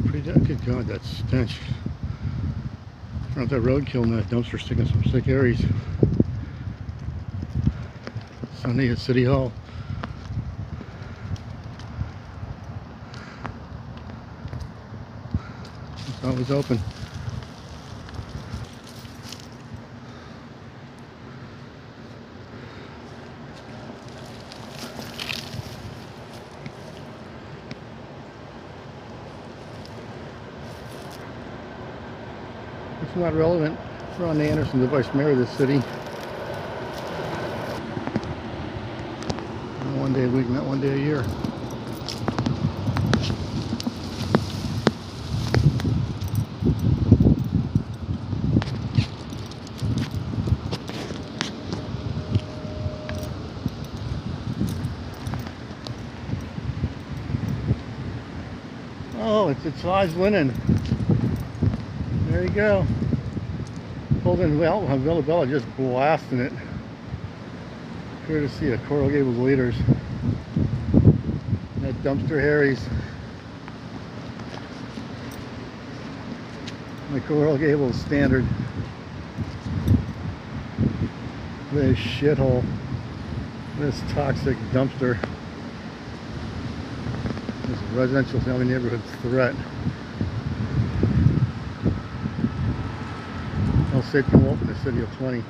pretty good. God, that stench. Front that roadkill and that dumpster sticking some sick Aries. Sunday at City Hall. It's always open. It's not relevant. Ron Anderson, the vice mayor of this city. One day a week, not one day a year. Oh, it's Oz linen. There you go. Pulled in Villa just blasting it. Courtesy of Coral Gables leaders. That dumpster Harry's. The Coral Gables standard. This shithole. This toxic dumpster. This residential family neighborhood threat. Health, safety, and welfare in the city of 20.